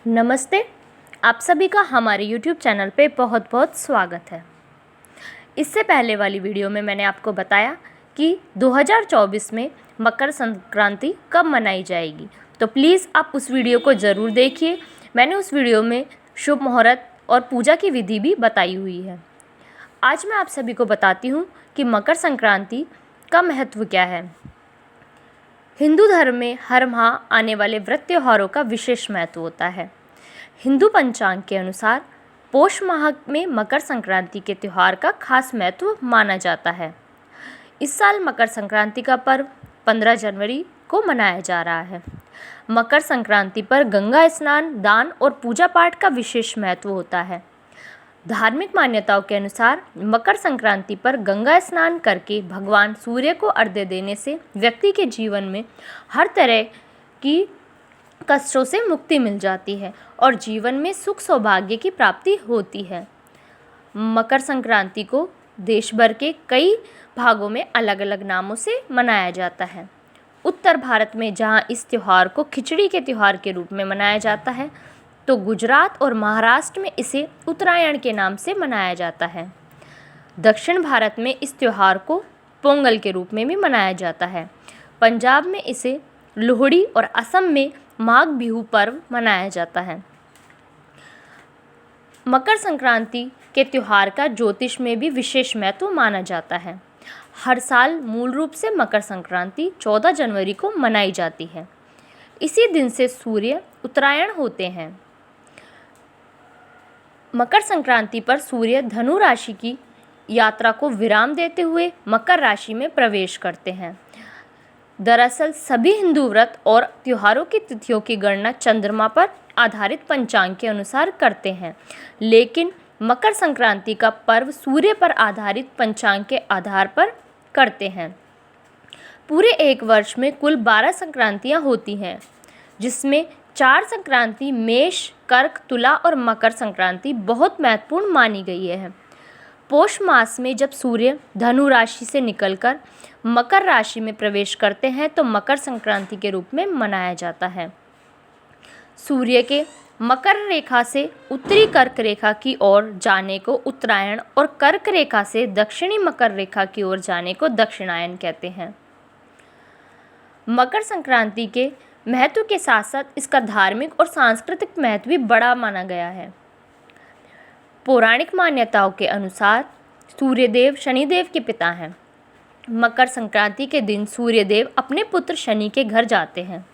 नमस्ते। आप सभी का हमारे YouTube चैनल पे बहुत बहुत स्वागत है। इससे पहले वाली वीडियो में मैंने आपको बताया कि 2024 में मकर संक्रांति कब मनाई जाएगी, तो प्लीज़ आप उस वीडियो को ज़रूर देखिए। मैंने उस वीडियो में शुभ मुहूर्त और पूजा की विधि भी बताई हुई है। आज मैं आप सभी को बताती हूँ कि मकर संक्रांति का महत्व क्या है। हिंदू धर्म में हर माह आने वाले व्रत त्योहारों का विशेष महत्व होता है। हिंदू पंचांग के अनुसार पौष माह में मकर संक्रांति के त्यौहार का खास महत्व माना जाता है। इस साल मकर संक्रांति का पर्व 15 जनवरी को मनाया जा रहा है। मकर संक्रांति पर गंगा स्नान, दान और पूजा पाठ का विशेष महत्व होता है। धार्मिक मान्यताओं के अनुसार मकर संक्रांति पर गंगा स्नान करके भगवान सूर्य को अर्घ्य देने से व्यक्ति के जीवन में हर तरह की कष्टों से मुक्ति मिल जाती है और जीवन में सुख सौभाग्य की प्राप्ति होती है। मकर संक्रांति को देश भर के कई भागों में अलग अलग नामों से मनाया जाता है। उत्तर भारत में जहां इस त्यौहार को खिचड़ी के त्यौहार के रूप में मनाया जाता है, तो गुजरात और महाराष्ट्र में इसे उत्तरायण के नाम से मनाया जाता है। दक्षिण भारत में इस त्यौहार को पोंगल के रूप में भी मनाया जाता है। पंजाब में इसे लोहड़ी और असम में माघ बिहू पर्व मनाया जाता है। मकर संक्रांति के त्यौहार का ज्योतिष में भी विशेष महत्व माना जाता है। हर साल मूल रूप से मकर संक्रांति 14 जनवरी को मनाई जाती है। इसी दिन से सूर्य उत्तरायण होते हैं। मकर संक्रांति पर सूर्य धनु राशि की यात्रा को विराम देते हुए मकर राशि में प्रवेश करते हैं। दरअसल सभी हिंदू व्रत और त्योहारों की तिथियों की गणना चंद्रमा पर आधारित पंचांग के अनुसार करते हैं, लेकिन मकर संक्रांति का पर्व सूर्य पर आधारित पंचांग के आधार पर करते हैं। पूरे एक वर्ष में कुल 12 संक्रांतियां होती हैं, जिसमें 4 संक्रांति मेष, कर्क, तुला और मकर संक्रांति बहुत महत्वपूर्ण मानी गई है। पौष मास में जब सूर्य धनु राशि से निकलकर मकर राशि में प्रवेश करते हैं, तो मकर संक्रांति के रूप में मनाया जाता है। सूर्य के मकर रेखा से उत्तरी कर्क रेखा की ओर जाने को उत्तरायण और कर्क रेखा से दक्षिणी मकर रेखा की ओर जाने को दक्षिणायन कहते हैं। मकर संक्रांति के महत्व के साथ साथ इसका धार्मिक और सांस्कृतिक महत्व भी बड़ा माना गया है। पौराणिक मान्यताओं के अनुसार सूर्यदेव शनिदेव के पिता हैं। मकर संक्रांति के दिन सूर्यदेव अपने पुत्र शनि के घर जाते हैं,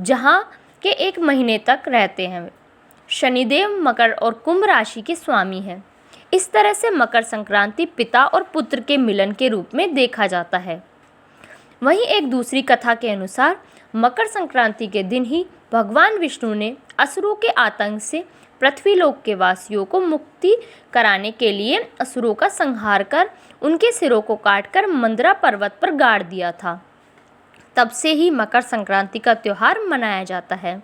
जहां के 1 महीने तक रहते हैं। शनिदेव मकर और कुंभ राशि के स्वामी हैं। इस तरह से मकर संक्रांति पिता और पुत्र के मिलन के रूप में देखा जाता है। वहीं एक दूसरी कथा के अनुसार मकर संक्रांति के दिन ही भगवान विष्णु ने असुरों के आतंक से पृथ्वीलोक के वासियों को मुक्ति कराने के लिए असुरों का संहार कर उनके सिरों को काटकर मंदरा पर्वत पर गाड़ दिया था। तब से ही मकर संक्रांति का त्यौहार मनाया जाता है।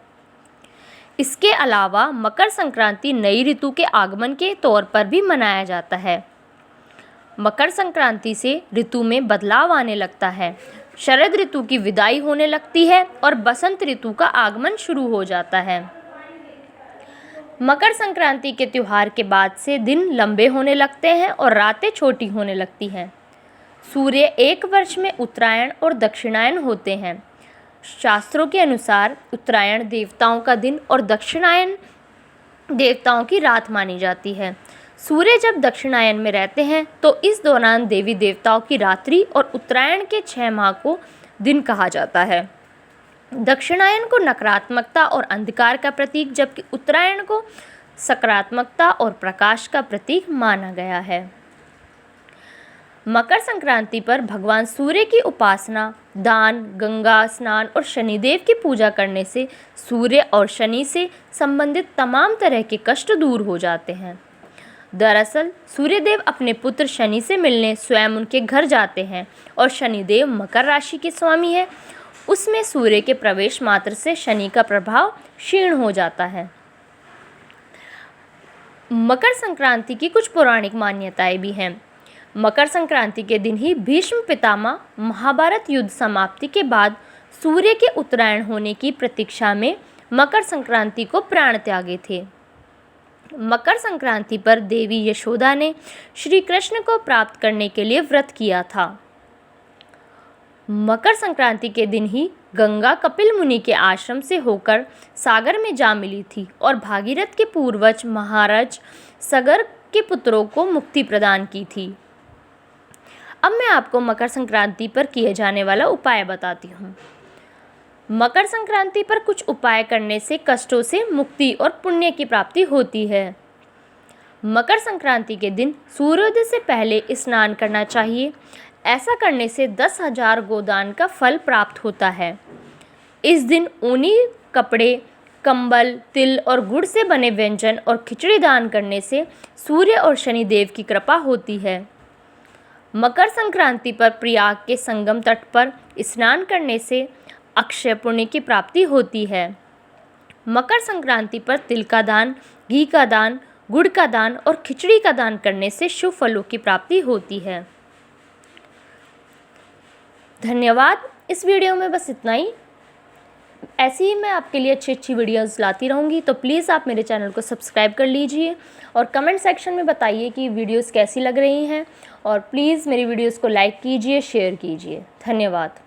इसके अलावा मकर संक्रांति नई ऋतु के आगमन के तौर पर भी मनाया जाता है। मकर संक्रांति से ऋतु में बदलाव आने लगता है। शरद ऋतु की विदाई होने लगती है और बसंत ऋतु का आगमन शुरू हो जाता है। मकर संक्रांति के त्यौहार के बाद से दिन लंबे होने लगते हैं और रातें छोटी होने लगती हैं। सूर्य एक वर्ष में उत्तरायण और दक्षिणायन होते हैं। शास्त्रों के अनुसार उत्तरायण देवताओं का दिन और दक्षिणायन देवताओं की रात मानी जाती है। सूर्य जब दक्षिणायन में रहते हैं, तो इस दौरान देवी देवताओं की रात्रि और उत्तरायण के 6 माह को दिन कहा जाता है। दक्षिणायन को नकारात्मकता और अंधकार का प्रतीक, जबकि उत्तरायण को सकारात्मकता और प्रकाश का प्रतीक माना गया है। मकर संक्रांति पर भगवान सूर्य की उपासना, दान, गंगा स्नान और शनिदेव की पूजा करने से सूर्य और शनि से संबंधित तमाम तरह के कष्ट दूर हो जाते हैं। दरअसल सूर्यदेव अपने पुत्र शनि से मिलने स्वयं उनके घर जाते हैं और शनिदेव मकर राशि के स्वामी है। उसमें सूर्य के प्रवेश मात्र से शनि का प्रभाव क्षीण हो जाता है। मकर संक्रांति की कुछ पौराणिक मान्यताएं भी हैं। मकर संक्रांति के दिन ही भीष्म पितामह महाभारत युद्ध समाप्ति के बाद सूर्य के उत्तरायण होने की प्रतीक्षा में मकर संक्रांति को प्राण त्यागे थे। मकर संक्रांति पर देवी यशोदा ने श्री कृष्ण को प्राप्त करने के लिए व्रत किया था। मकर संक्रांति के दिन ही गंगा कपिल मुनि के आश्रम से होकर सागर में जा मिली थी और भागीरथ के पूर्वज महाराज सगर के पुत्रों को मुक्ति प्रदान की थी। अब मैं आपको मकर संक्रांति पर किए जाने वाला उपाय बताती हूँ। मकर संक्रांति पर कुछ उपाय करने से कष्टों से मुक्ति और पुण्य की प्राप्ति होती है। मकर संक्रांति के दिन सूर्योदय से पहले स्नान करना चाहिए। ऐसा करने से 10,000 गोदान का फल प्राप्त होता है। इस दिन ऊनी कपड़े, कंबल, तिल और गुड़ से बने व्यंजन और खिचड़ी दान करने से सूर्य और शनिदेव की कृपा होती है। मकर संक्रांति पर प्रयाग के संगम तट पर स्नान करने से अक्षय पुण्य की प्राप्ति होती है। मकर संक्रांति पर तिल का दान, घी का दान, गुड़ का दान और खिचड़ी का दान करने से शुभ फलों की प्राप्ति होती है। धन्यवाद। इस वीडियो में बस इतना ही। ऐसे ही मैं आपके लिए अच्छी अच्छी वीडियोस लाती रहूँगी, तो प्लीज़ आप मेरे चैनल को सब्सक्राइब कर लीजिए और कमेंट सेक्शन में बताइए कि वीडियोस कैसी लग रही हैं, और प्लीज़ मेरी वीडियोस को लाइक कीजिए, शेयर कीजिए। धन्यवाद।